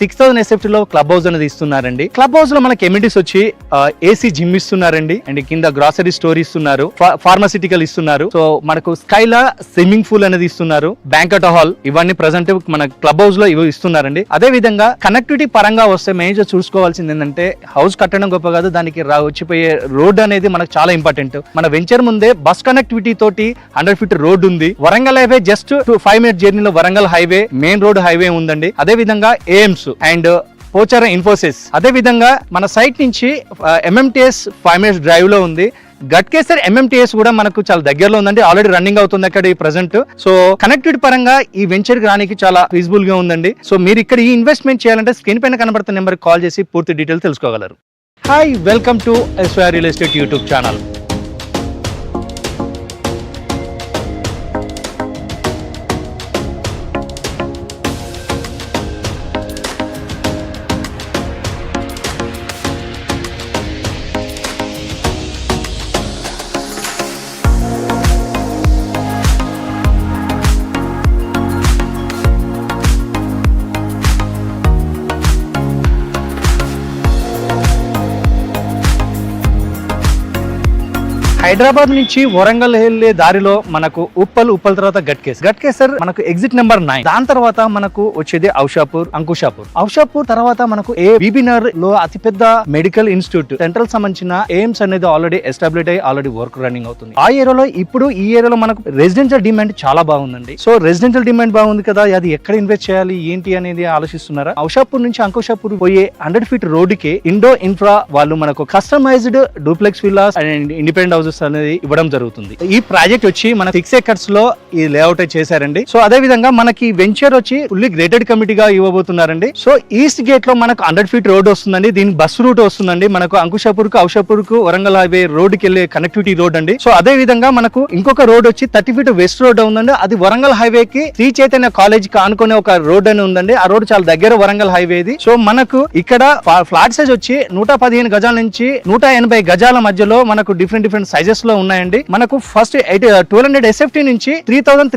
6000 SFT లో club house అనేది ఇస్తున్నారండి. క్లబ్ హౌస్ లో మనకి ఎమ్యూనిటీస్ వచ్చి ఏసీ జిమ్ ఇస్తున్నారండి, అండ్ కింద గ్రాసరీ స్టోర్ ఇస్తున్నారు, ఫార్మాసిటికల్ ఇస్తున్నారు. సో మనకు స్కైలా స్విమ్మింగ్ పూల్ అనేది ఇస్తున్నారు, బ్యాంకెట్ హాల్, ఇవన్నీ ప్రెసెంట్ మన క్లబ్ హౌస్ లో ఇవి ఇస్తున్నారండి. అదే విధంగా కనెక్టివిటీ పరంగా వస్తే మేజర్ చూసుకోవాల్సింది ఏంటంటే హౌస్ కట్టడం గొప్ప కాదు, దానికి వచ్చిపోయే రోడ్ అనేది మనకు చాలా ఇంపార్టెంట్. మన వెంచర్ ముందే బస్ కనెక్టివిటీ తోటి 100 ఫీట్ రోడ్ ఉంది. వరంగల్ హైవే జస్ట్ 5 మినిట్ జర్నీలో Warangal highway main road highway ఉందండి. అదే విధంగా ఎయిమ్స్ అండ్ పోచారం ఇన్ఫోసిస్, అదే విధంగా మన సైట్ నుంచి MMTS 5 మినిట్స్ డ్రైవ్ లో ఉంది. గట్కేసర్ MMTS కూడా మనకు చాలా దగ్గరలో ఉందండి, ఆల్రెడీ రన్నింగ్ అవుతుంది అక్కడ ఈ ప్రెసెంట్. సో కనెక్టివిటీ పరంగా ఈ వెంచర్ రానికి చాలా ఫీజిబుల్ గా ఉందండి. సో మీరు ఇక్కడ ఈ ఇన్వెస్ట్మెంట్ చేయాలంటే స్క్రీన్ పైన కనబడుతున్న నెంబర్ కాల్ చేసి పూర్తి డీటెయిల్స్ తెలుసుకోగలరు. Hi, welcome to SYR real estate YouTube channel. Hyderabad నుంచి వరంగల్ వెళ్ళే దారిలో మనకు ఉప్పల్ తర్వాత గట్కేసర్ మనకు ఎగ్జిట్ నెంబర్ 9. దాని తర్వాత మనకు వచ్చేది ఔషాపూర్ తర్వాత మనకు బీబీనగర్ లో అతిపెద్ద మెడికల్ ఇన్స్టిట్యూట్ సెంట్రల్ సంబంధించిన ఎయిమ్స్ అనేది ఆల్రెడీ ఎస్టాబ్లిష్ అయ్యి ఆల్రెడీ వర్క్ రన్నింగ్ అవుతుంది. ఆ ఏరియాలో ఇప్పుడు ఈ ఏరియాలో మనకు రెసిడెన్షియల్ డిమాండ్ చాలా బాగుందండి. సో రెసిడెన్షియల్ డిమాండ్ బాగుంది కదా, అది ఎక్కడ ఇన్వెస్ట్ చేయాలి ఏంటి అనేది ఆలోచిస్తున్నారా? ఔషాపూర్ నుంచి అంకుషాపూర్ పోయే 100 ఫీట్ రోడ్డుకి ఇండో ఇన్ఫ్రా వాళ్ళు మనకు customized duplex villas and independent houses అనేది ఇవ్వడం జరుగుతుంది. ఈ ప్రాజెక్ట్ వచ్చి మన 6 acres లో ఈ లేఅవుట్ చేశారండి. సో అదే విధంగా మనకి వెంచర్ వచ్చి ఫుల్లీ గ్రేటెడ్ కమిటీగా ఇవ్వబోతున్నారండి. సో ఈస్ట్ గేట్ లో మనకు 100 ఫీట్ రోడ్ వస్తుందండి, దీని బస్ రూట్ వస్తుందండి మనకు ఔషాపూర్ కు వరంగల్ హైవే రోడ్ కి వెళ్ళే కనెక్టివిటీ రోడ్ అండి. సో అదే విధంగా మనకు ఇంకొక రోడ్ వచ్చి 30 ఫీట్ వెస్ట్ రోడ్ ఉందండి, అది వరంగల్ హైవే కి శ్రీ చైతన్య కాలేజ్ కి ఆనుకునే ఒక రోడ్ అని ఉందండి. ఆ రోడ్ చాలా దగ్గర వరంగల్ హైవేది. సో మనకు ఇక్కడ ఫ్లాట్ సైజ్ వచ్చి 115 గజాల నుంచి 180 గజాల మధ్యలో మనకు డిఫరెంట్ సైజెస్ లో ఉన్నాయండి. మనకు ఫస్ట్ 1200 SFT నుంచి 3000